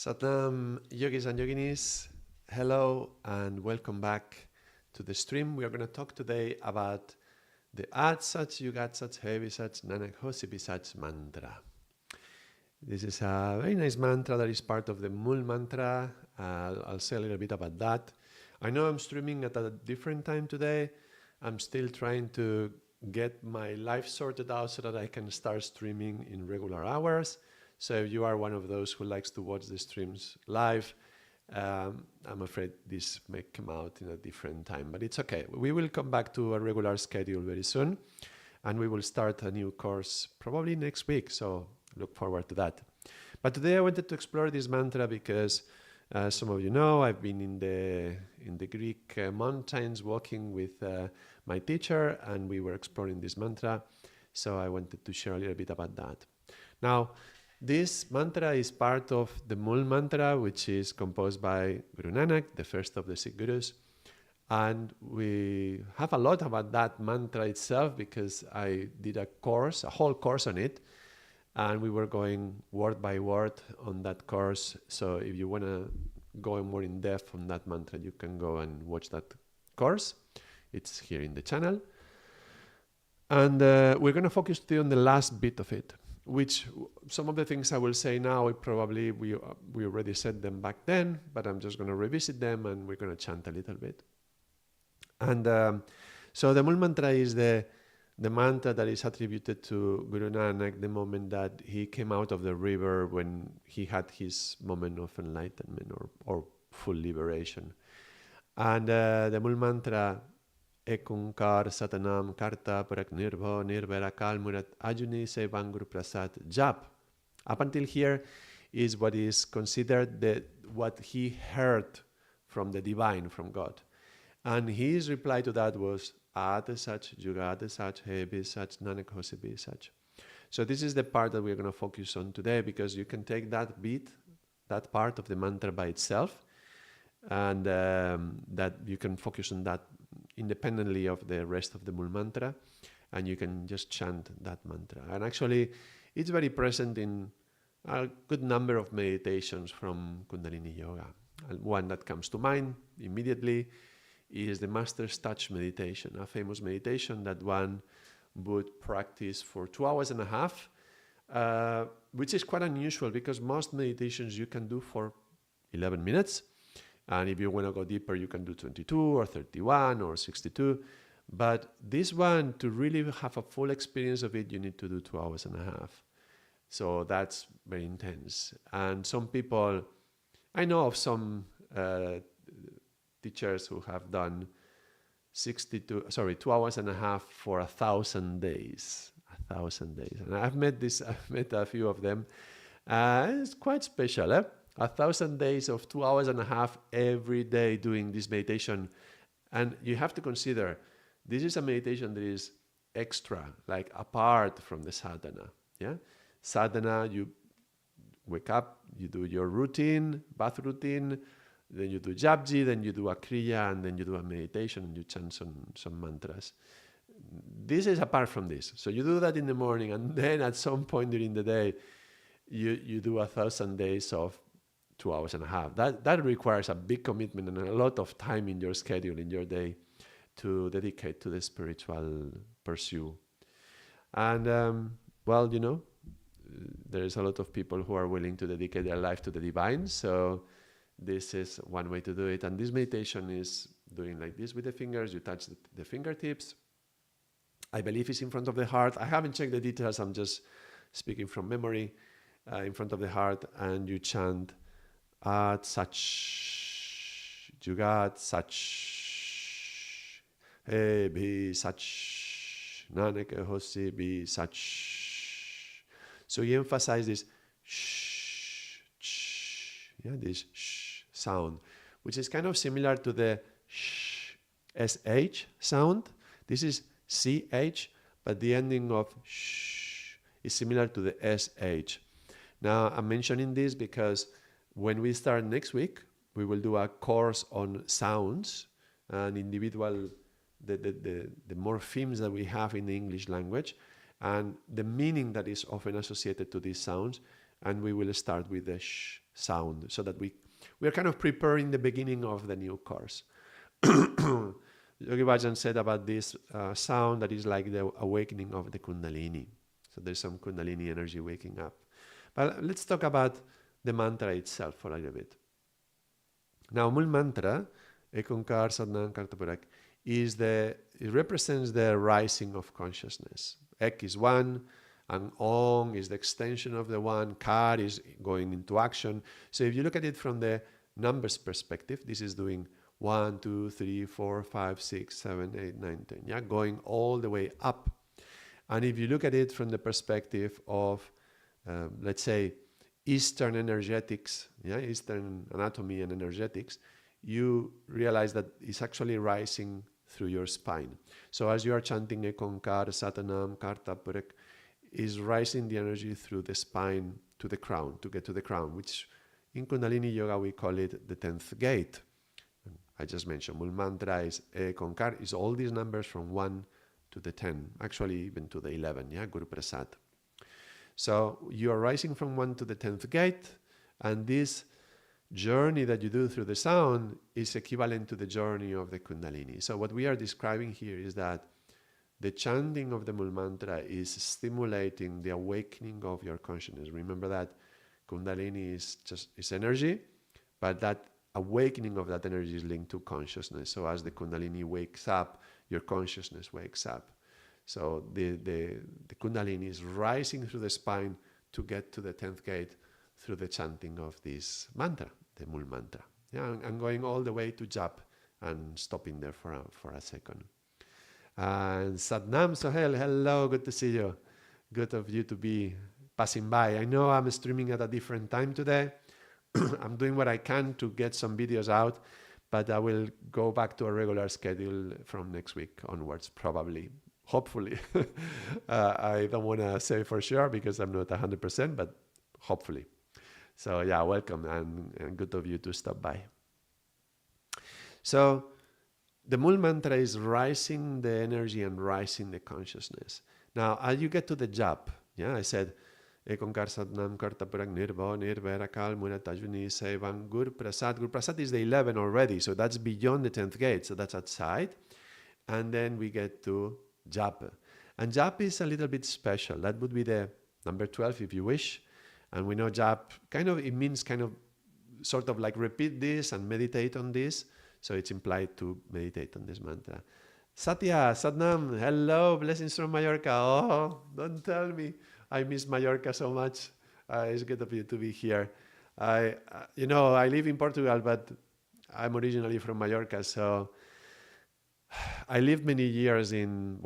Satnam, yogis and yoginis, hello and welcome back to the stream. We are going to talk today about the Ardaas Singh, Jugād, Sach, Sach, Nānak, Hosī, Sach mantra. This is a very nice mantra that is part of the Mool mantra. I'll say a little bit about that. I know I'm streaming at a different time today. I'm still trying to get my life sorted out so that I can start streaming in regular hours. So if you are one of those who likes to watch the streams live, I'm afraid this may come out in a different time, but it's okay. We will come back to a regular schedule very soon, and we will start a new course probably next week, so look forward to that. But today I wanted to explore this mantra because some of you know I've been in the Greek mountains walking with my teacher, and we were exploring this mantra, so I wanted to share a little bit about that. Now, this mantra is part of the Mool mantra, which is composed by Guru Nānak, the first of the Sikh Gurus. And we have a lot about that mantra itself because I did a whole course on it. And we were going word by word on that course. So if you want to go more in depth on that mantra, you can go and watch that course. It's here in the channel. And we're going to focus today on the last bit of it, which some of the things I will say now, we already said them back then, but I'm just going to revisit them and we're going to chant a little bit. And so the Mool mantra is the mantra that is attributed to Guru Nānak the moment that he came out of the river when he had his moment of enlightenment or full liberation. And the Mool mantra Ekunkar Satanam Karta Parak Nirbho Nirvara Kalmurat Ajuni Sevangur Prasad Jap. Up until here is what is considered what he heard from the divine, from God. And his reply to that was Ardaas Sach, Jugād Sach, Sach, Nānak, Hosī Sach. So this is the part that we're going to focus on today, because you can take that bit, that part of the mantra by itself, and that you can focus on that independently of the rest of the Mool mantra, and you can just chant that mantra. And actually, it's very present in a good number of meditations from Kundalini Yoga. And one that comes to mind immediately is the Master's Touch meditation, a famous meditation that one would practice for 2 hours and a half, which is quite unusual because most meditations you can do for 11 minutes. And if you want to go deeper, you can do 22 or 31 or 62. But this one, to really have a full experience of it, you need to do 2 hours and a half. So that's very intense. And some people, I know of some teachers who have done 2 hours and a half for 1,000 days. 1,000 days. And I've met a few of them. It's quite special, eh? 1,000 days of 2 hours and a half every day doing this meditation. And you have to consider, this is a meditation that is extra, like apart from the sadhana. Yeah? Sadhana, you wake up, you do your routine, bath routine, then you do japji, then you do a kriya, and then you do a meditation and you chant some mantras. This is apart from this. So you do that in the morning, and then at some point during the day, you do 1,000 days of 2 hours and a half. That requires a big commitment and a lot of time in your schedule, in your day, to dedicate to the spiritual pursuit. And, well, you know, there's a lot of people who are willing to dedicate their life to the divine. So this is one way to do it. And this meditation is doing like this with the fingers. You touch the fingertips. I believe it's in front of the heart. I haven't checked the details. I'm just speaking from memory. In front of the heart, and you chant Ardaas Sach, Jugād Sach, Sach, Nānak, Hosī Sach. So you emphasize this this sound, which is kind of similar to the SH sound. This is CH, but the ending of is similar to the SH. Now, I'm mentioning this because when we start next week, we will do a course on sounds and individual, the morphemes that we have in the English language and the meaning that is often associated to these sounds. And we will start with the sh sound, so that we are kind of preparing the beginning of the new course. Yogi Bhajan said about this sound that is like the awakening of the Kundalini. So there's some Kundalini energy waking up. But let's talk about the mantra itself for a little bit. Now, Mul Mantra, Ekonkar Sadnam Kartapurak, it represents the rising of consciousness. Ek is one, and Ong is the extension of the one, Kar is going into action. So if you look at it from the numbers perspective, this is doing 1, 2, 3, 4, 5, 6, 7, 8, 9, 10. Yeah, going all the way up. And if you look at it from the perspective of, let's say, Eastern energetics, Eastern anatomy and energetics, you realize that it's actually rising through your spine. So as you are chanting Ekonkar, Satanam, Kartapurek, is rising the energy through the spine to the crown, to get to the crown, which in Kundalini Yoga we call it the 10th gate. I just mentioned Mul Mantra is Ekonkar, is all these numbers from 1 to the 10, actually even to the 11, Guru Prasad. So you are rising from 1 to the 10th gate, and this journey that you do through the sound is equivalent to the journey of the Kundalini. So what we are describing here is that the chanting of the Mul Mantra is stimulating the awakening of your consciousness. Remember that Kundalini is energy, but that awakening of that energy is linked to consciousness. So as the Kundalini wakes up, your consciousness wakes up. So the Kundalini is rising through the spine to get to the 10th gate through the chanting of this mantra, the Mul Mantra. And going all the way to Jap and stopping there for a second. And Sadnam Sohel, hello, good to see you. Good of you to be passing by. I know I'm streaming at a different time today. I'm doing what I can to get some videos out, but I will go back to a regular schedule from next week onwards, probably, hopefully. I don't want to say for sure because I'm not 100%, but hopefully. So yeah, welcome and good of you to stop by. So the Mul Mantra is rising the energy and rising the consciousness. Now, as you get to the jap, I said, Ekonkar Sadnam Kartapurak Nirva Nirverakal Munatajuni Sevan Gur Prasad. Gur Prasad is the 11 already, so that's beyond the 10th gate, so that's outside. And then we get to jap. And jap is a little bit special. That would be the number 12 if you wish. And we know jap, it means sort of like repeat this and meditate on this. So it's implied to meditate on this mantra. Satya, Sadnam, hello, blessings from Mallorca. Oh, don't tell me. I miss Mallorca so much. It's good of you to be here. I live in Portugal, but I'm originally from Mallorca. So I lived many years in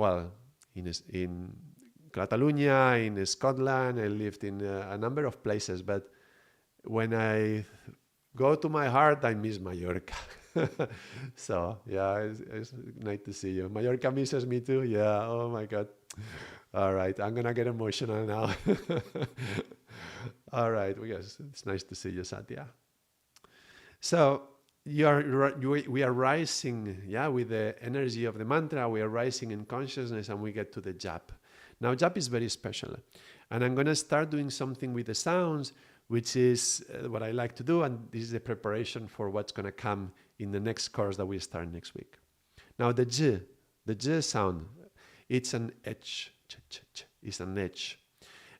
Catalonia, in Scotland. I lived in a number of places. But when I go to my heart, I miss Mallorca. So, it's nice to see you. Mallorca misses me too. Yeah, oh my God. All right, I'm going to get emotional now. All right, it's nice to see you, Satya. So we are rising, with the energy of the mantra. We are rising in consciousness, and we get to the jap. Now, jap is very special. And I'm going to start doing something with the sounds, which is what I like to do, and this is the preparation for what's going to come in the next course that we start next week. Now, the j sound, it's an H. Is an H,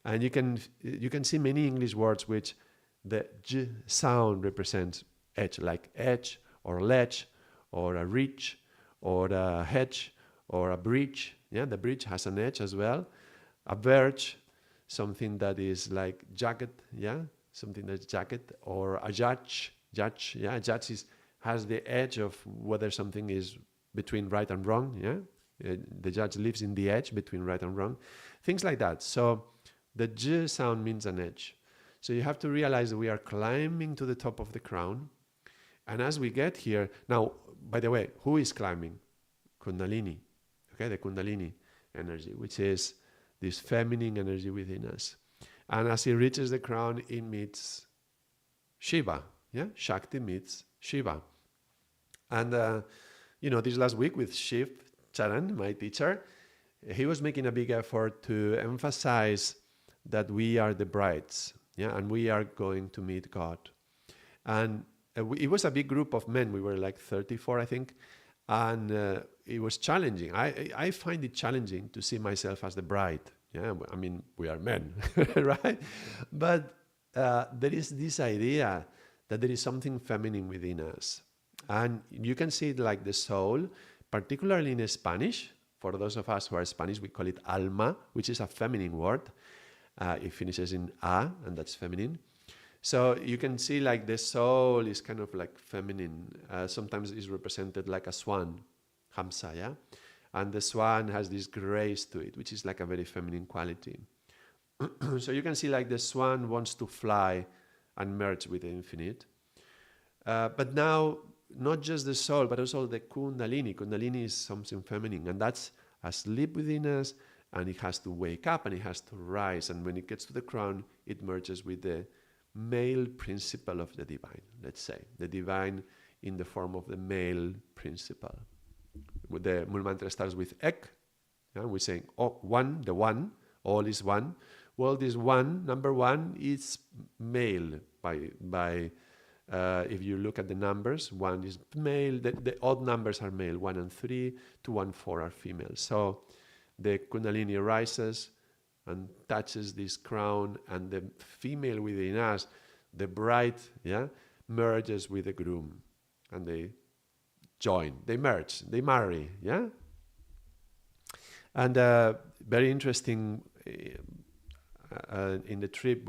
and you can see many English words which the j sound represents H, like edge or ledge or a reach or a hedge or a bridge. The bridge has an edge as well. A verge, something that is like jacket, something that's jacket, or a judge. A judge has the edge of whether something is between right and wrong. The judge lives in the edge between right and wrong. Things like that. So the j sound means an edge. So you have to realize that we are climbing to the top of the crown. And as we get here, now, by the way, who is climbing? Kundalini. Okay, the Kundalini energy, which is this feminine energy within us. And as it reaches the crown, it meets Shiva. Shakti meets Shiva. And, this last week with Shiv Charan, my teacher, he was making a big effort to emphasize that we are the brides. Yeah, and we are going to meet God. And it was a big group of men. We were like 34, I think. And it was challenging. I find it challenging to see myself as the bride. Yeah, I mean, we are men, right? But there is this idea that there is something feminine within us. And you can see it like the soul, particularly in Spanish. For those of us who are Spanish, we call it alma, which is a feminine word. It finishes in a, and that's feminine. So you can see like the soul is kind of like feminine. Sometimes it's represented like a swan, Hamsa, yeah? And the swan has this grace to it, which is like a very feminine quality. So you can see like the swan wants to fly and merge with the infinite. But now, not just the soul, but also the Kundalini. Kundalini is something feminine, and that's asleep within us, and it has to wake up and it has to rise. And when it gets to the crown, it merges with the male principle of the divine, let's say. The divine in the form of the male principle. The Mul Mantra starts with Ek. Yeah, we're saying, oh, one, the one, all is one. Well, this one, number one, is male. If you look at the numbers, one is male. The odd numbers are male, 1 and 3, 2 and 4 are female. So the Kundalini rises and touches this crown, and the female within us, the bride, yeah, merges with the groom, and they join, they merge, they marry, yeah. And very interesting. In the trip,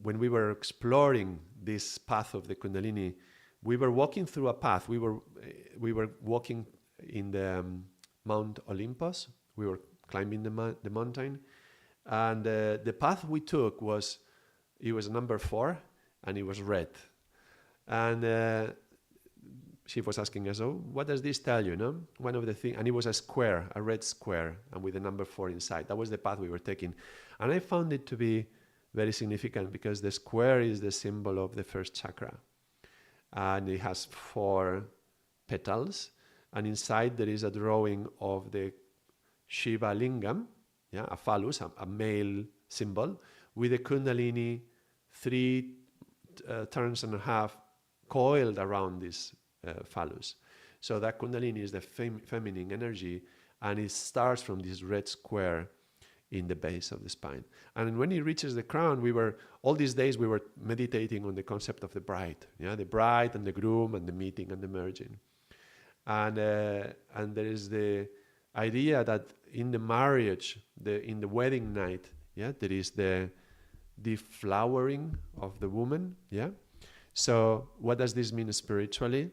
when we were exploring this path of the Kundalini, we were walking through a path. We were walking in the Mount Olympus. We were climbing the mountain, and the path we took was number 4, and it was red. And she was asking us, "Oh, what does this tell you?" No, one of the things, and it was a square, a red square, and with the number 4 inside. That was the path we were taking, and I found it to be very significant because the square is the symbol of the first chakra, and it has 4 petals, and inside there is a drawing of the Shiva Lingam, yeah, a phallus, a male symbol, with the Kundalini 3 turns and a half coiled around this phallus. So that Kundalini is the feminine energy, and it starts from this red square in the base of the spine. And when it reaches the crown, all these days we were meditating on the concept of the bride, yeah, the bride and the groom and the meeting and the merging. And there is the idea that in the marriage, in the wedding night, yeah, there is the deflowering of the woman, yeah. So what does this mean spiritually?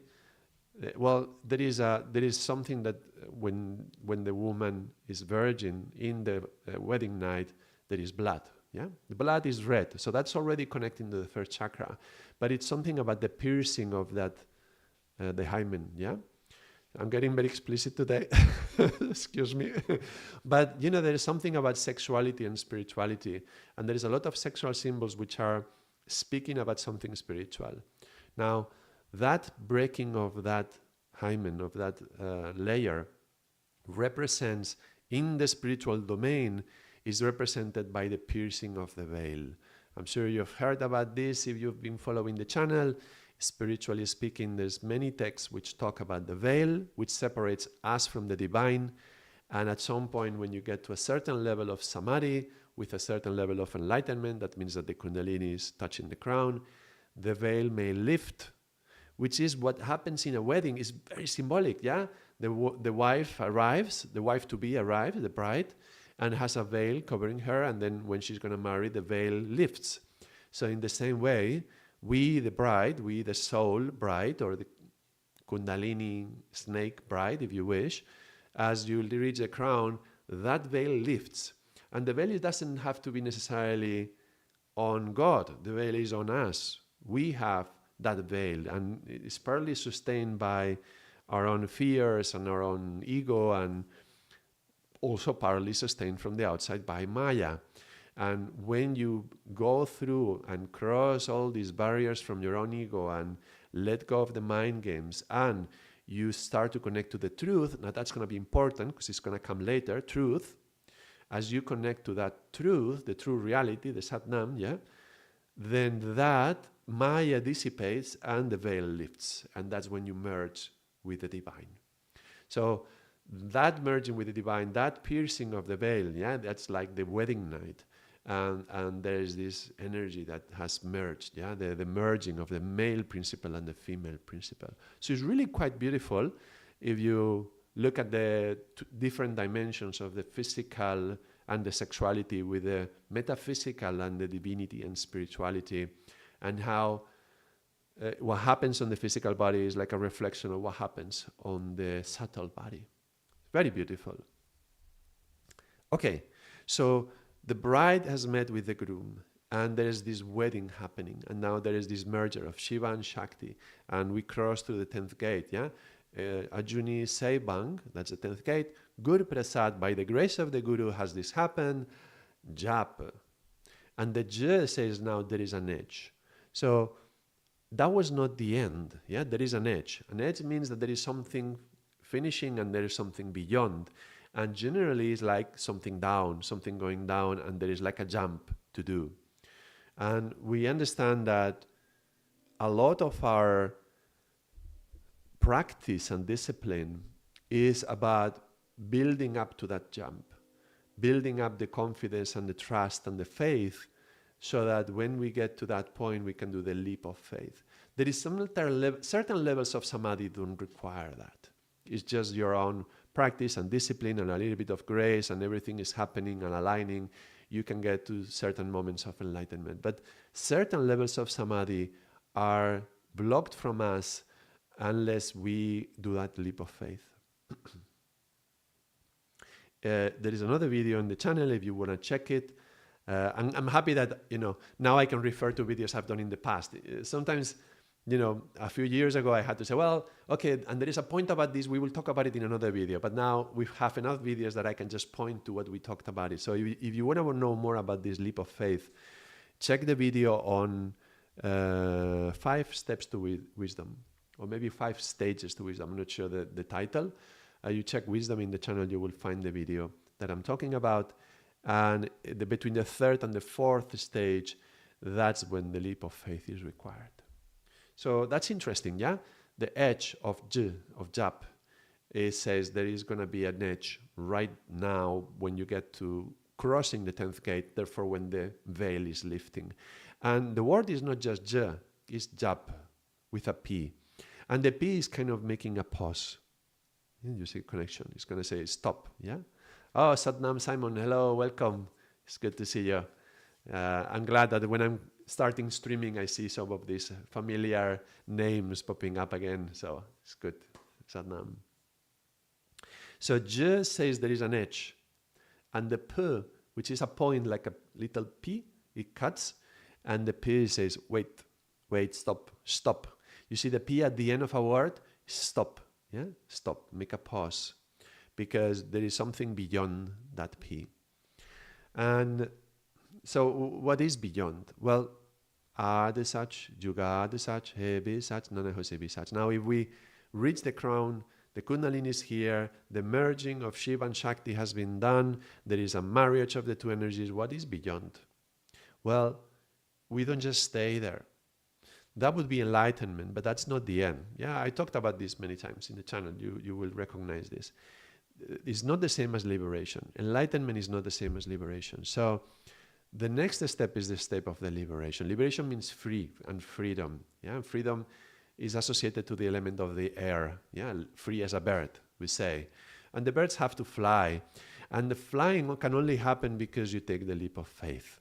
Well, there is something that when the woman is virgin in the wedding night, there is blood. Yeah, the blood is red, so that's already connecting to the first chakra. But it's something about the piercing of that the hymen. Yeah, I'm getting very explicit today. Excuse me, but there is something about sexuality and spirituality, and there is a lot of sexual symbols which are speaking about something spiritual. Now, that breaking of that hymen, of that layer, represents, in the spiritual domain, is represented by the piercing of the veil. I'm sure you've heard about this if you've been following the channel. Spiritually speaking, there's many texts which talk about the veil, which separates us from the divine. And at some point, when you get to a certain level of samadhi, with a certain level of enlightenment, that means that the Kundalini is touching the crown, the veil may lift, which is what happens in a wedding. Is very symbolic, yeah? The wife arrives, the wife-to-be arrives, the bride, and has a veil covering her, and then when she's going to marry, the veil lifts. So in the same way, we, the bride, we, the soul bride, or the Kundalini snake bride, if you wish, as you reach the crown, that veil lifts. And the veil doesn't have to be necessarily on God. The veil is on us. We have that veil, and it's partly sustained by our own fears and our own ego, and also partly sustained from the outside by Maya. And when you go through and cross all these barriers from your own ego and let go of the mind games, and you start to connect to the truth, now that's going to be important because it's going to come later, truth, as you connect to that truth, the true reality, the Satnam, yeah, then that Maya dissipates and the veil lifts. And that's when you merge with the divine. So that merging with the divine, that piercing of the veil, yeah, that's like the wedding night. And there is this energy that has merged, yeah, the merging of the male principle and the female principle. So it's really quite beautiful if you look at the different dimensions of the physical and the sexuality with the metaphysical and the divinity and spirituality, and how what happens on the physical body is like a reflection of what happens on the subtle body. Very beautiful. Okay, so the bride has met with the groom, and there is this wedding happening, and now there is this merger of Shiva and Shakti, and we cross through the 10th gate, yeah? Ajuni Seibang, that's the 10th gate. Guru Prasad, by the grace of the Guru, has this happened. Jap. And the J says now there is an edge. So that was not the end. Yeah, there is an edge. An edge means that there is something finishing and there is something beyond. And generally it's like something down, something going down, and there is like a jump to do. And we understand that a lot of our practice and discipline is about building up to that jump, building up the confidence and the trust and the faith, so that when we get to that point, we can do the leap of faith. There is certain levels of samadhi don't require that. It's just your own practice and discipline and a little bit of grace, and everything is happening and aligning. You can get to certain moments of enlightenment. But certain levels of samadhi are blocked from us unless we do that leap of faith. There is another video on the channel if you want to check it. I'm happy that, now I can refer to videos I've done in the past. Sometimes, a few years ago I had to say, well, okay, and there is a point about this, we will talk about it in another video. But now we have enough videos that I can just point to what we talked about it. So if you want to know more about this leap of faith, check the video on 5 steps to wisdom, or maybe 5 stages to wisdom. I'm not sure the title. You check wisdom in the channel, you will find the video that I'm talking about. And between the 3rd and the 4th stage, that's when the leap of faith is required. So that's interesting, yeah? The edge of Jap, it says there is going to be an edge right now when you get to crossing the 10th gate, therefore when the veil is lifting. And the word is not just J, it's Jap with a P. And the P is kind of making a pause. You see connection. It's going to say stop, yeah? Oh, Satnam Simon, hello, welcome. It's good to see you. I'm glad that when I'm starting streaming, I see some of these familiar names popping up again. So it's good, Satnam. So J says there is an edge. And the P, which is a point like a little P, it cuts. And the P says, wait, stop. You see the P at the end of a word? Stop, yeah? Stop, make a pause. Because there is something beyond that P. And so what is beyond? Well, Ardaas Singh, Jugād Sach, Sach, Nānak, Hosī Sach. Now if we reach the crown, the Kundalini is here, the merging of Shiva and Shakti has been done, there is a marriage of the two energies. What is beyond? Well, we don't just stay there. That would be enlightenment, but that's not the end. Yeah, I talked about this many times in the channel. You will recognize this. It's not the same as liberation. Enlightenment is not the same as liberation. So the next step is the step of the liberation. Liberation means free and freedom. Yeah, freedom is associated to the element of the air. Yeah, free as a bird, we say. And the birds have to fly. And the flying can only happen because you take the leap of faith.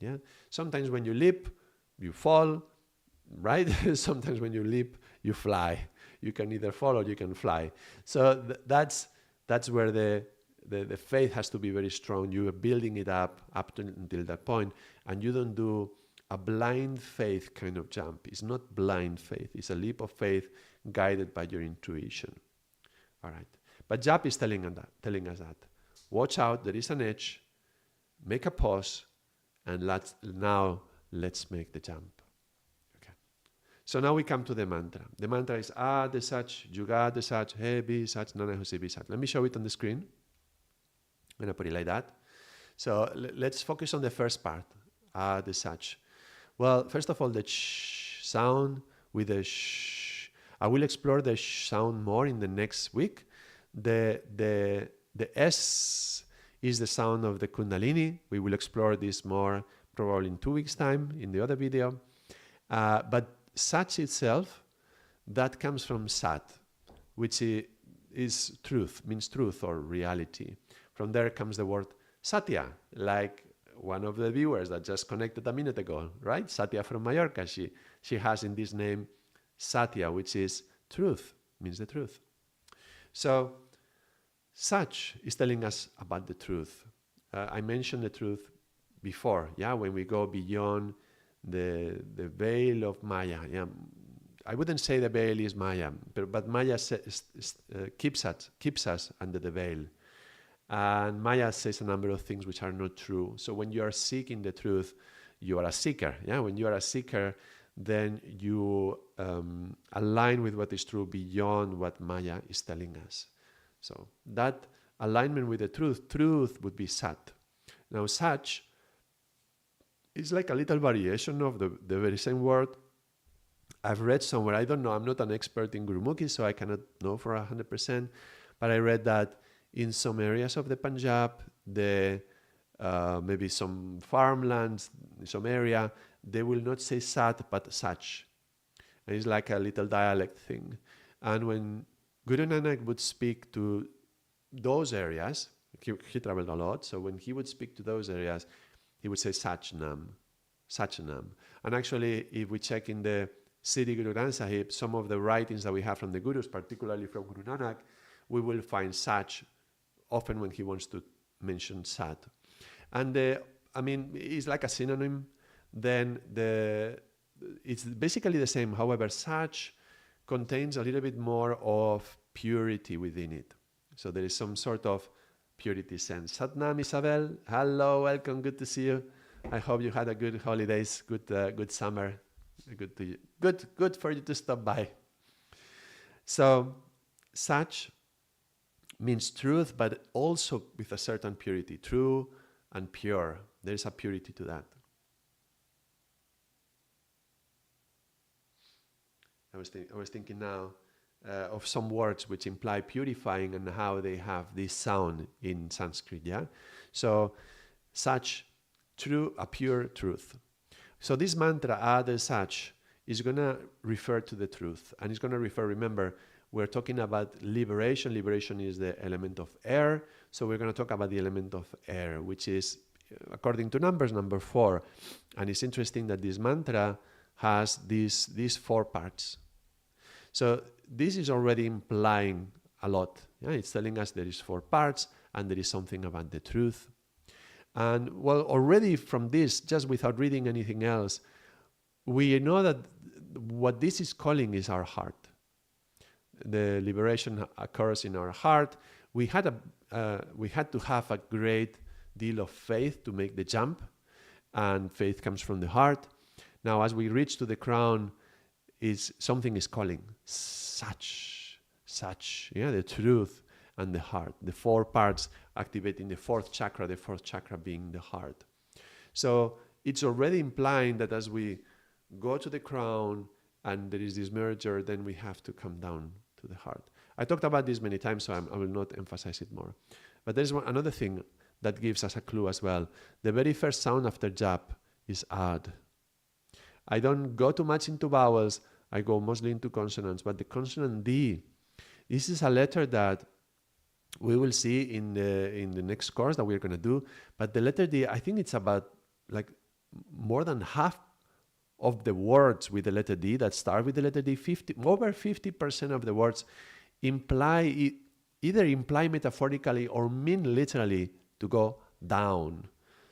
Yeah, sometimes when you leap, you fall, right? Sometimes when you leap, you fly. You can either fall or you can fly. So that's where the faith has to be very strong. You are building it up until that point, and you don't do a blind faith kind of jump. It's not blind faith. It's a leap of faith guided by your intuition. All right. But Jap is telling us that. Watch out, there is an edge. Make a pause, and let's make the jump. Okay. So now we come to the mantra. The mantra is Ardaas Singh, Jugād Singh, Sach, Nānak, Hosī Sach. Let me show it on the screen. I'm going to put it like that. So let's focus on the first part, the Sach. Well, first of all, the sh sound with the sh. I will explore the sh sound more in the next week. The S is the sound of the Kundalini. We will explore this more probably in 2 weeks' time in the other video. But Sach itself, that comes from Sat, which is truth, means truth or reality. From there comes the word Satya, like one of the viewers that just connected a minute ago, right? Satya from Mallorca. She has in this name Satya, which is truth, means the truth. So Sach is telling us about the truth. I mentioned the truth before, yeah, when we go beyond the veil of Maya. Yeah, I wouldn't say the veil is Maya, but Maya keeps us under the veil. And Maya says a number of things which are not true. So when you are seeking the truth, you are a seeker. Yeah, when you are a seeker, then you align with what is true beyond what Maya is telling us. So that alignment with the truth would be Sat. Now Sach is like a little variation of the very same word. I've read somewhere, I don't know, I'm not an expert in Gurumukhi, so I cannot know for 100%, but I read that in some areas of the Punjab, maybe some farmlands, some area, they will not say Sat, but Sach. And it's like a little dialect thing. And when Guru Nānak would speak to those areas, he traveled a lot, so when he would speak to those areas, he would say Sachnam, Sachnam. And actually, if we check in the Siri Guru Granth Sahib, some of the writings that we have from the Gurus, particularly from Guru Nānak, we will find Sach often when he wants to mention Sat. And it's like a synonym. Then it's basically the same. However, Sach contains a little bit more of purity within it. So there is some sort of purity sense. Satnam Isabel, hello, welcome, good to see you. I hope you had a good holidays, good summer. Good to you. Good for you to stop by. So, Sach means truth, but also with a certain purity, true and pure. There is a purity to that. I was thinking now of some words which imply purifying and how they have this sound in Sanskrit. Yeah, so Sach, true, a pure truth. So this mantra, Ardaas Sach, is going to refer to the truth. And it's going to refer, remember, we're talking about liberation. Liberation is the element of air. So we're going to talk about the element of air, which is, according to Numbers, number 4. And it's interesting that this mantra has these 4 parts. So this is already implying a lot. Yeah? It's telling us there is 4 parts and there is something about the truth. And well, already from this, just without reading anything else, we know that what this is calling is our heart. The liberation occurs in our heart. We had to have a great deal of faith to make the jump, and faith comes from the heart. Now, as we reach to the crown, something is calling. Sach, yeah, the truth and the heart. The 4 parts activating the 4th chakra being the heart. So it's already implying that as we go to the crown and there is this merger, then we have to come down to the heart. I talked about this many times, so I will not emphasize it more. But there's another thing that gives us a clue as well. The very first sound after jap is Ad. I don't go too much into vowels, I go mostly into consonants, but the consonant D, this is a letter that we will see in the next course that we're going to do. But the letter D, I think it's about like more than half of the words with the letter D that start with the letter D. Over 50% of the words either imply metaphorically or mean literally to go down.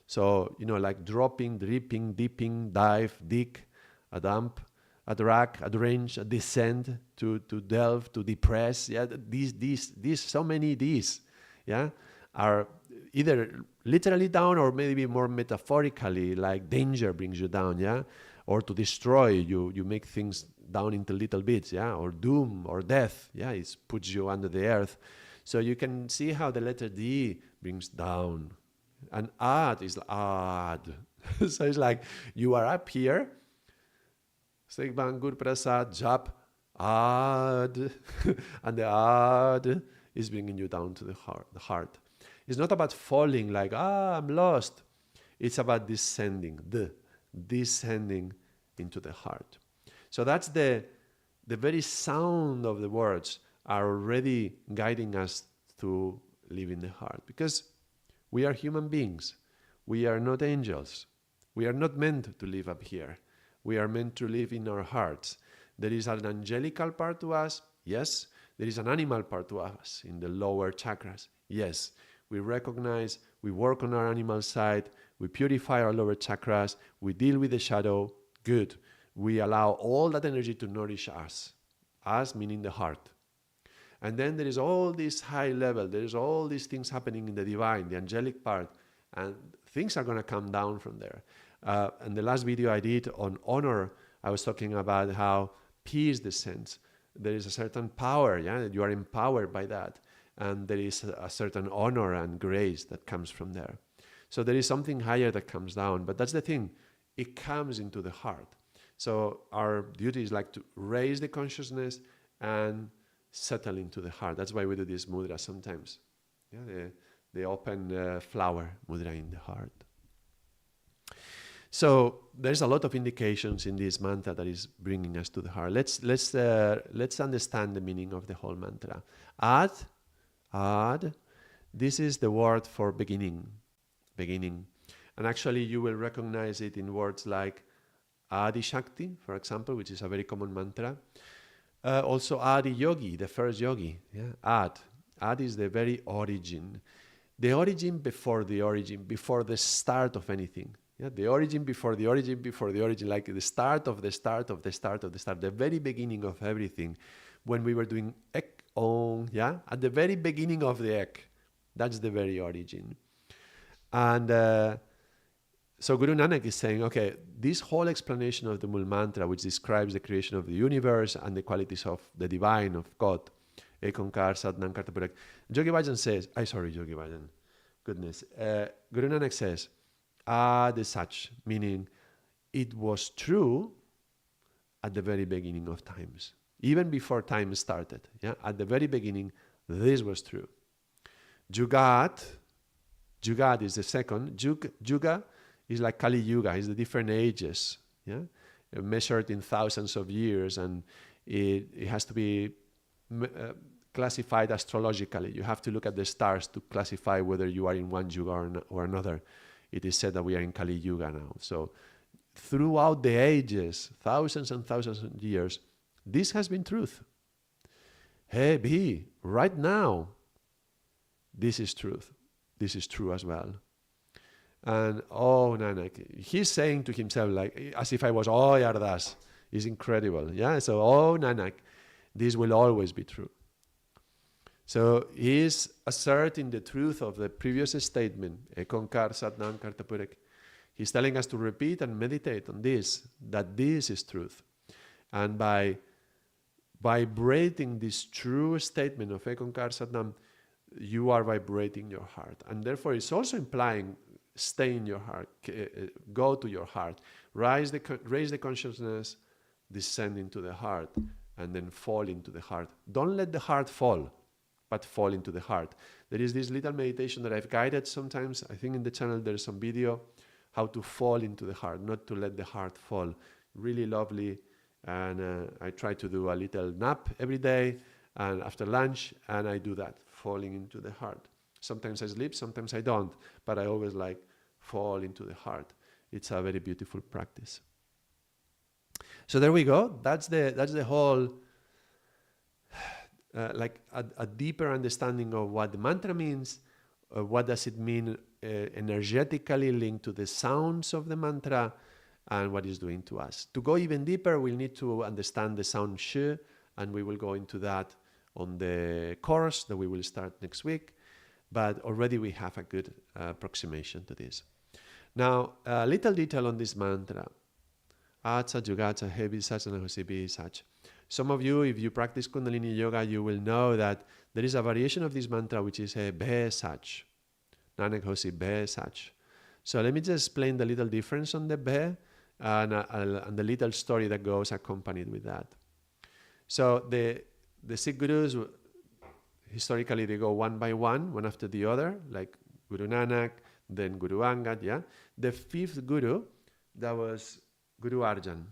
So, like dropping, dripping, dipping, dive, dig, a dump, a drag, a drench, a descend, to delve, to depress. Yeah, these, so many these, yeah, are either literally down or maybe more metaphorically, like danger brings you down, yeah, or to destroy you make things down into little bits, yeah, or doom or death, yeah, it puts you under the earth. So you can see how the letter D brings down. And Ad is Ad. So it's like you are up here, Sekban Gur Prasad, Jap, Ad, and the Ad is bringing you down to the heart. It's not about falling like, I'm lost. It's about descending into the heart. So that's the very sound of the words are already guiding us to live in the heart. Because we are human beings. We are not angels. We are not meant to live up here. We are meant to live in our hearts. There is an angelical part to us, yes. There is an animal part to us in the lower chakras, yes. We recognize, we work on our animal side, we purify our lower chakras, we deal with the shadow, good. We allow all that energy to nourish us meaning the heart. And then there is all this high level, there is all these things happening in the divine, the angelic part, and things are going to come down from there. And the last video I did on honor, I was talking about how peace descends. There is a certain power, you are empowered by that. And there is a certain honor and grace that comes from there. So there is something higher that comes down, but that's the thing. It comes into the heart. So our duty is like to raise the consciousness and settle into the heart. That's why we do this mudra sometimes. The open flower mudra in the heart. So there's a lot of indications in this mantra that is bringing us to the heart. Let's understand the meaning of the whole mantra. Ad. This is the word for beginning. And actually you will recognize it in words like Adi Shakti, for example, which is a very common mantra. Also Adi Yogi, the first yogi. Ad is the very origin. The origin, before the start of anything. The origin before the origin, like the start of the start of the start of the start, the very beginning of everything. When we were doing ek, om, at the very beginning of the ek, that's the very origin. And so Guru Nānak is saying, okay, this whole explanation of the Mul Mantra, which describes the creation of the universe and the qualities of the divine, of God, Ekonkar, Satnam, Kartapurak. Yogi Bhajan says, Yogi Bhajan, goodness. Guru Nānak says, the Sach, meaning it was true at the very beginning of times. Even before time started, at the very beginning, this was true. Jugād is the second. Juga is like Kali Yuga, is the different ages, measured in thousands of years, and it has to be classified astrologically. You have to look at the stars to classify whether you are in one Yuga or another. It is said that we are in Kali Yuga now. So throughout the ages, thousands and thousands of years, this has been truth. Hey, B, right now, this is truth. This is true as well. And Nānak, he's saying to himself, like, as if I was, Ardaas, is incredible. So, Nānak, this will always be true. So he's asserting the truth of the previous statement, Ekonkar, Satnam, Kartapurek. He's telling us to repeat and meditate on this, that this is truth. And by vibrating this true statement of Ekonkar, Satnam, you are vibrating your heart. And therefore it's also implying stay in your heart, go to your heart, raise the consciousness, descend into the heart, and then fall into the heart. Don't let the heart fall, but fall into the heart. There is this little meditation that I've guided sometimes. I think in the channel there's some video, how to fall into the heart, not to let the heart fall. Really lovely. And I try to do a little nap every day and after lunch, and I do that, falling into the heart. Sometimes I sleep, sometimes I don't, but I always like fall into the heart. It's a very beautiful practice. So there we go. That's the whole, like a deeper understanding of what the mantra means. What does it mean energetically linked to the sounds of the mantra, and what it's doing to us. To go even deeper, we'll need to understand the sound sh, and we will go into that on the course that we will start next week. But already we have a good approximation to this. Now, a little detail on this mantra. Atsa, Jugād, heavy Sach, and Hosī, Sach. Some of you, if you practice Kundalini Yoga, you will know that there is a variation of this mantra which is a Be Sach. Nānak Hosī Be Sach. So let me just explain the little difference on the Be and the little story that goes accompanied with that. So the Sikh gurus, historically they go one by one after the other, like Guru Nānak, then Guru Angad, yeah. The fifth guru, that was Guru Arjan.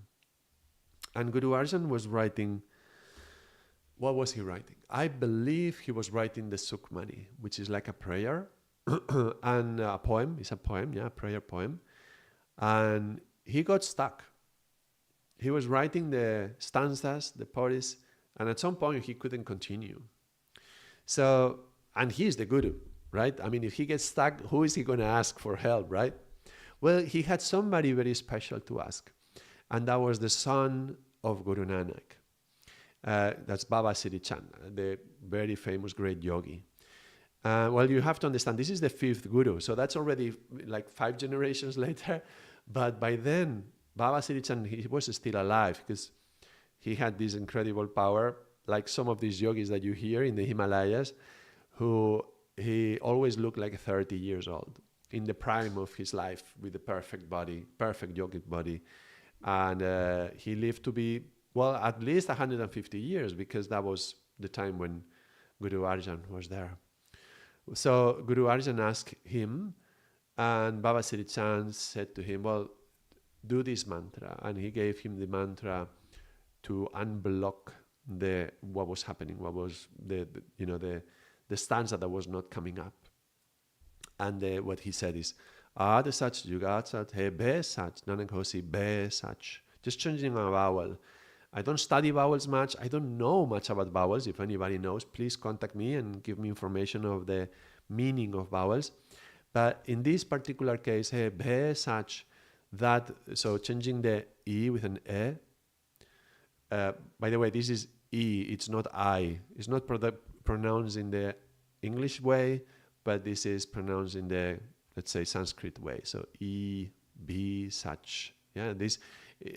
And Guru Arjan was writing, what was he writing? I believe he was writing the Sukhmani, which is like a prayer and a poem. It's a poem, yeah, a prayer poem. And he got stuck. He was writing the stanzas, the pauris, and at some point he couldn't continue. So, and he's the guru, right? I mean, if he gets stuck, who is he going to ask for help, right? Well, he had somebody very special to ask, and that was the son of Guru Nānak. That's Baba Siri Chand, the very famous great yogi. Well, you have to understand, this is the fifth guru, so that's already like 5 generations later. But by then, Baba Siri Chand, he was still alive because he had this incredible power, like some of these yogis that you hear in the Himalayas, who he always looked like 30 years old, in the prime of his life, with the perfect body, perfect yogic body. And he lived to be, well, at least 150 years, because that was the time when Guru Arjan was there. So Guru Arjan asked him, and Baba Siri Chand said to him, well, do this mantra. And he gave him the mantra to unblock what was happening, what was the stanza that was not coming up. And what he said is, Ardaas Sach, Jugād Sach, He Be Sach, Nānak Hosī Be Sach. Just changing a vowel. I don't study vowels much. I don't know much about vowels. If anybody knows, please contact me and give me information of the meaning of vowels. But in this particular case, He Be Sach, so changing the E with an E. By the way, this is E, it's not I. It's not pronounced in the English way, but this is pronounced in the, let's say, Sanskrit way. So E, B, Sach. Yeah, this.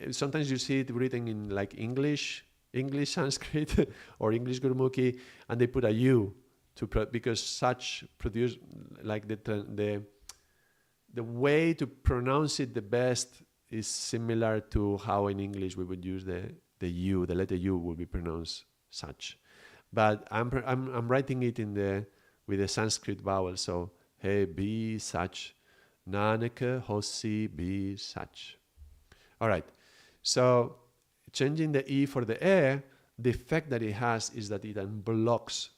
Sometimes you see it written in like English Sanskrit or English Gurmukhi, and they put a U because Sach produce like the way to pronounce it the best is similar to how in English we would use the U. The letter U will be pronounced Sach, but I'm writing it with the Sanskrit vowel. So He Be Sach, Nānak Hosī Be Sach. All right, so changing the E for the E, the effect that it has is that it unblocks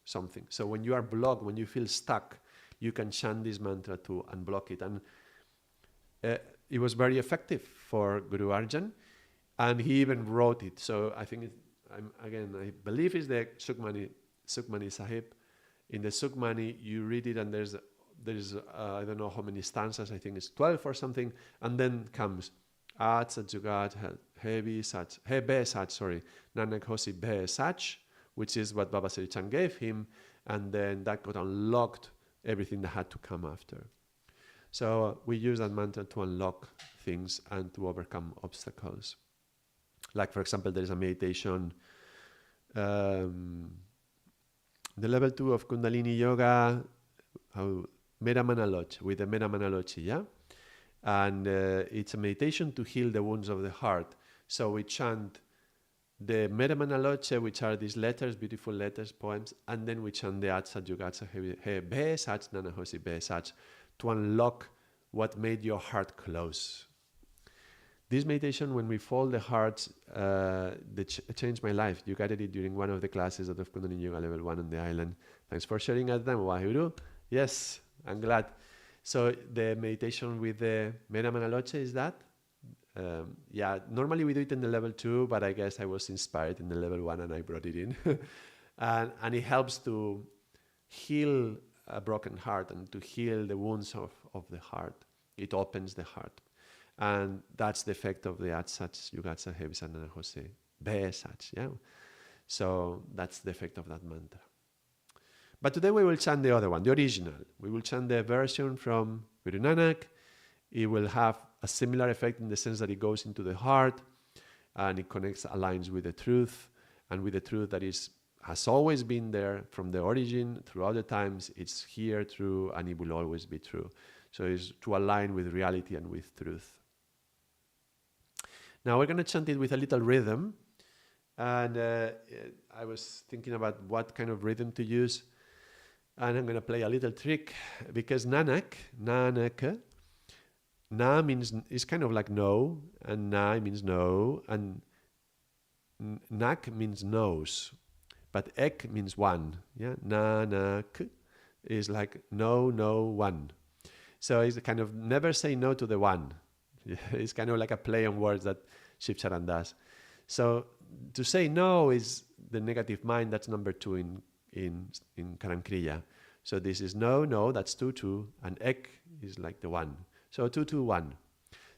something. So when you are blocked, when you feel stuck, you can chant this mantra to unblock it. And it was very effective for Guru Arjan, and he even wrote it. So I think, I believe it's the Sukhmani Sahib. In the Sukhmani, you read it and there's I don't know how many stanzas, I think it's 12 or something, and then comes Ardaas Singh Jugād, He Be Sach, Nānak Hosī Be Sach, which is what Baba Siri Chand gave him, and then that got unlocked everything that had to come after. So we use that mantra to unlock things and to overcome obstacles. Like, for example, there is a meditation, the level 2 of Kundalini Yoga, Mera Manaloch, with the Mera Manalochi, yeah? And it's a meditation to heal the wounds of the heart. So we chant the Mera Manaloche, which are these letters, beautiful letters, poems, and then we chant the Ardaas Singh Jugād He Be Sach, Nānak Hosī Be Sach, to unlock what made your heart close. This meditation, when we fold the hearts, changed my life. You got it during one of the classes of Kundalini Yoga level 1 on the island. Thanks for sharing at them, Wahuru. Yes, I'm glad. So the meditation with the Mera Manaloche is that. Normally we do it in the level 2, but I guess I was inspired in the level 1 and I brought it in. and it helps to heal a broken heart and to heal the wounds of the heart. It opens the heart. And that's the effect of the Ardaas Singh Jugād He Be Sach, Nānak Hosī Be Sach. Yeah. So that's the effect of that mantra. But today we will chant the other one, the original. We will chant the version from Guru Nānak. It will have a similar effect in the sense that it goes into the heart and it connects, aligns with the truth, and with the truth that is has always been there from the origin, throughout the times. It's here, true, and it will always be true. So it's to align with reality and with truth. Now we're going to chant it with a little rhythm. And I was thinking about what kind of rhythm to use. And I'm going to play a little trick, because Nānak, Na means, is kind of like no, and Na means no, and Nak means nose, but Ek means one. Yeah, Nānak is like no, one. So it's kind of never say no to the one. It's kind of like a play on words that Shiv Charan does. So to say no is the negative mind. That's number 2 in Karankriya. So this is no, that's 2-2, and Ek is like the 1. So 2-2-1.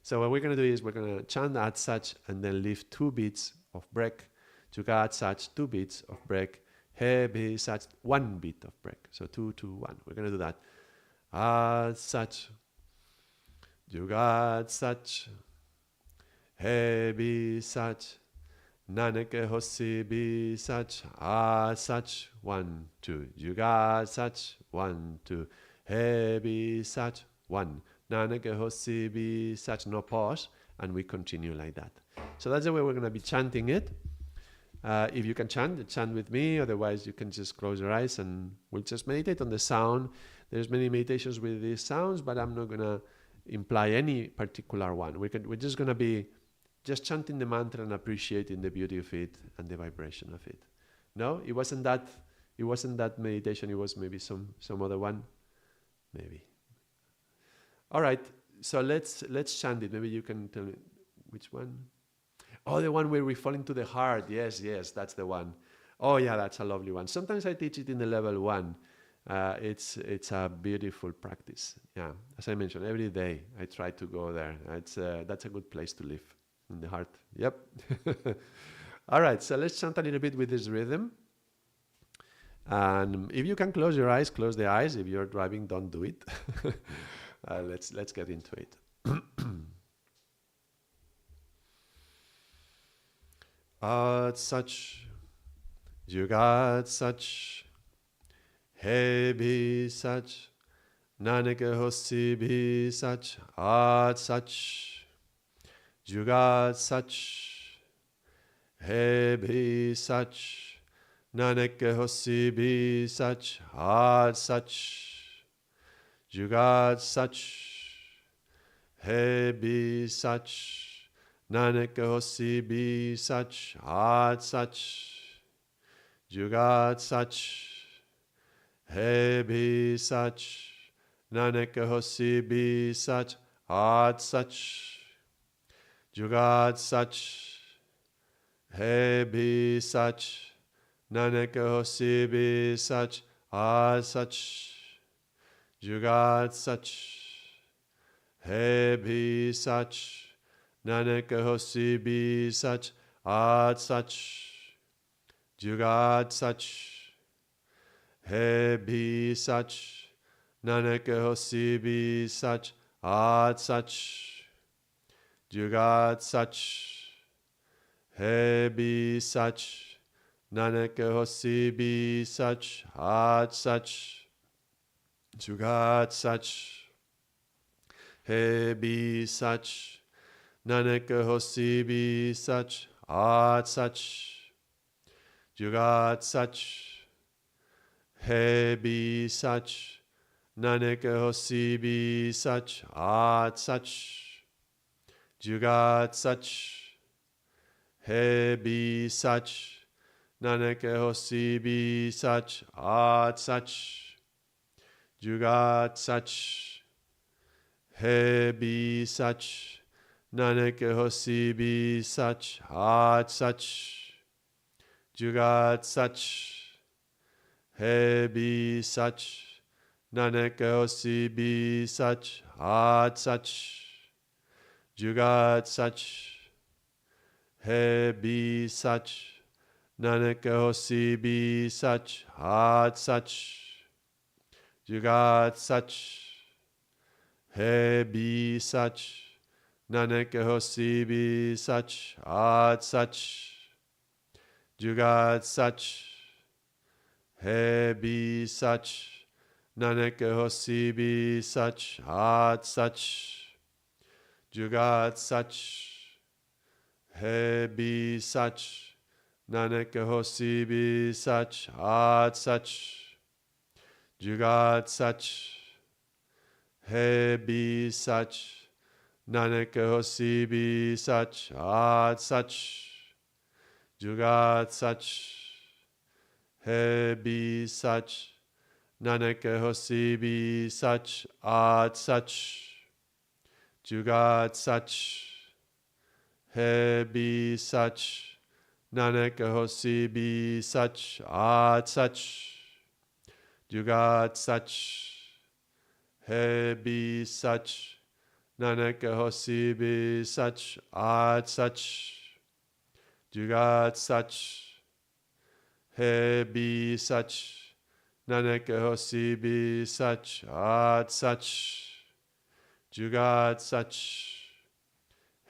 So what we're going to do is we're going to chant Ad Sach and then leave 2 beats of break. Jugād Sach, 2 beats of break. He Bhi Sach, 1 beat of break. So 2-2-1. We're going to do that. Ad Sach, Jugād Sach, He Bhi Sach, Nānak Hosī Bhi Sach, Ad Sach, 1, 2. Jugād Sach, 1, 2. He Bhi Sach, 1. Nānak Hosī Bhi Sach, no pause, and we continue like that. So that's the way we're going to be chanting it. If you can chant with me. Otherwise, you can just close your eyes and we'll just meditate on the sound. There's many meditations with these sounds, but I'm not going to imply any particular one. We're just going to be just chanting the mantra and appreciating the beauty of it and the vibration of it. No, it wasn't that meditation. It was maybe some other one, maybe. All right, so let's chant it. Maybe you can tell me which one. Oh, the one where we fall into the heart. Yes, that's the one. Oh yeah, that's a lovely one. Sometimes I teach it in the level 1. It's a beautiful practice. Yeah, as I mentioned, every day I try to go there. That's a good place to live, in the heart. Yep. All right, so let's chant a little bit with this rhythm. And if you can close your eyes, close the eyes. If you're driving, don't do it. Let's get into it. Ad Sach, Jugād Sach, He Bhi Sach, Nānak Hosī Bhi Sach, Ad Sach, Jugād Sach, He Bhi Sach, Nānak Hosī Bhi Sach, Ad Sach, Jugād Sach, He Bhi Sach, Nānak Hosī Bhi Sach, Ad Sach, Jugād Sach, He Bhi Sach, Nānak Hosī Bhi Sach, Ad Sach, Jugād Sach, He Bhi Sach, Nānak Hosī Bhi Sach, Ad Sach, Jugād Sach, He Bhi Sach, Nānak Hosī Bhi Sach, Ad Sach, Jugād Sach, He Bhi Sach, Nānak Hosī Bhi Sach, Ad Sach, Jugād Sach, He Bhi Sach, Nānak Hosī Bhi Sach, Ad Sach, Jugād Sach, He Bhi Sach, Nānak Hosī Bhi Sach, Ad Sach, Jugād Sach, He Bhi Sach, Nānak Hosī Bhi Sach, Ad Sach, Jugād Sach, He Bhi Sach, Nānak Hosī Bhi Sach, Ad Sach, Jugād Sach, He Bhi Sach, Nānak Hosī Bhi Sach, Ad Sach, Jugād Sach, He Bhi Sach, Nānak Hosī Bhi Sach, Ad Sach, Jugād Sach, He Bhi Sach, Nānak Hosī Bhi Sach, Ad Sach, Jugād Sach, He Bhi Sach, Nānak Hosī Bhi Sach, Ad Sach, Jugād Sach, He be Sach, Nānak Hosī be Sach, At Sach, Jugād Sach, He be Sach, Nānak Hosī be Sach, At Sach, Jugād Sach, He be Sach, Nānak Hosī be Sach, At Sach, Jugād Sach, He be Sach, Nānak Hosī be Sach, At Sach, Jugād Sach, He be Sach, Nānak Hosī be Sach, At Sach, Jugād Sach, He be Sach, Nānak Hosī be Sach, At Sach, Jugād Sach, He be Sach, Nānak Hosī be Sach, At Sach, Jugād Sach,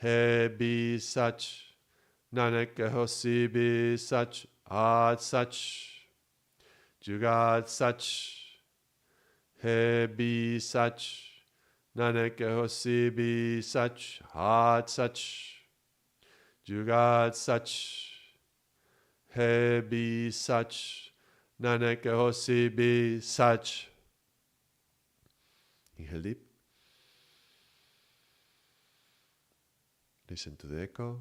He be Sach, Nānak Hosī be Sach, At Sach, Jugād Sach, He be Sach, Nānak Hosī be Sach, At Sach, Jugād Sach, He be Sach, Nānak Hosī be Sach. Inhale deep. Listen to the echo.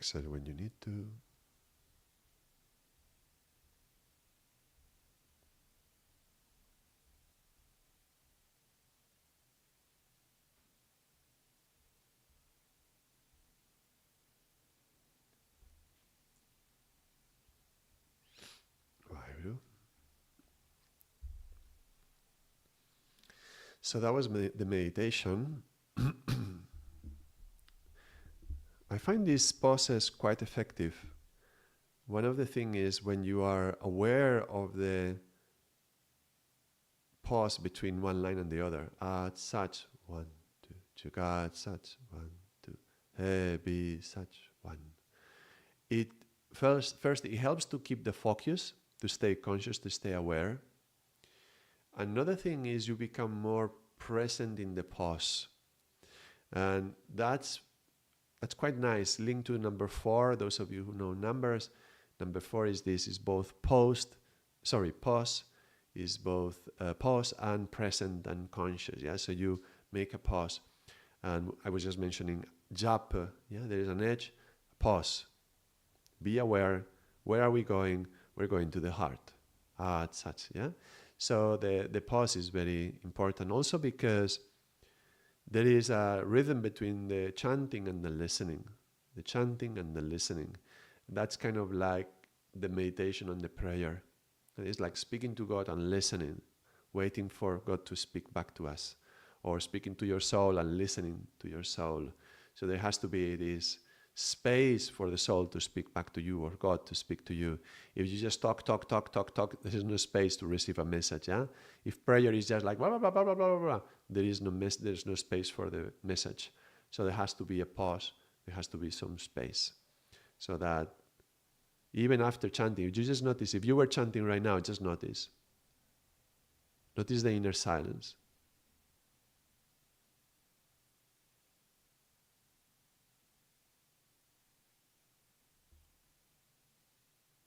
Exhale when you need to. Vaheguru. So that was the meditation. I find these poses quite effective. One of the things is when you are aware of the pause between one line and the other. At Sach, 1, 2. Jugād Sach, 1, 2. He be Sach, 1. It first it helps to keep the focus, to stay conscious, to stay aware. Another thing is you become more present in the pause. And that's quite nice. Linked to number 4, those of you who know numbers, number 4 is this, is both pause, is both pause and present and conscious. Yeah, so you make a pause. And I was just mentioning japa, yeah, there is an edge, pause. Be aware, where are we going? We're going to the heart. Such, yeah. So the pause is very important also because there is a rhythm between the chanting and the listening. The chanting and the listening. That's kind of like the meditation on the prayer. It's like speaking to God and listening, waiting for God to speak back to us, or speaking to your soul and listening to your soul. So there has to be this space for the soul to speak back to you or God to speak to you. If you just talk, there is no space to receive a message. Yeah? If prayer is just like blah, blah, blah, blah, blah, blah, blah, there's no space for the message. So there has to be a pause. There has to be some space. So that even after chanting, you just notice, if you were chanting right now, just notice. Notice the inner silence.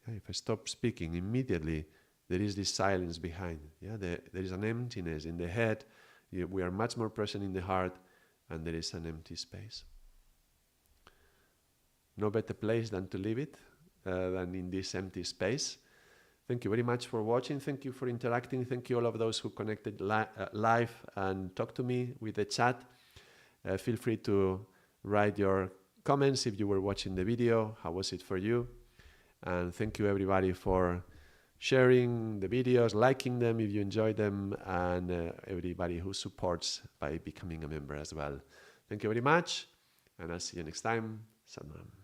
If I stop speaking, immediately there is this silence behind. Yeah, there is an emptiness in the head. We are much more present in the heart, and there is an empty space. No better place than to leave it than in this empty space. Thank you very much for watching. Thank you for interacting. Thank you all of those who connected live and talked to me with the chat. Feel free to write your comments if you were watching the video. How was it for you? And thank you everybody for sharing the videos, liking them if you enjoyed them, and everybody who supports by becoming a member as well. Thank you very much, and I'll see you next time. Satsang.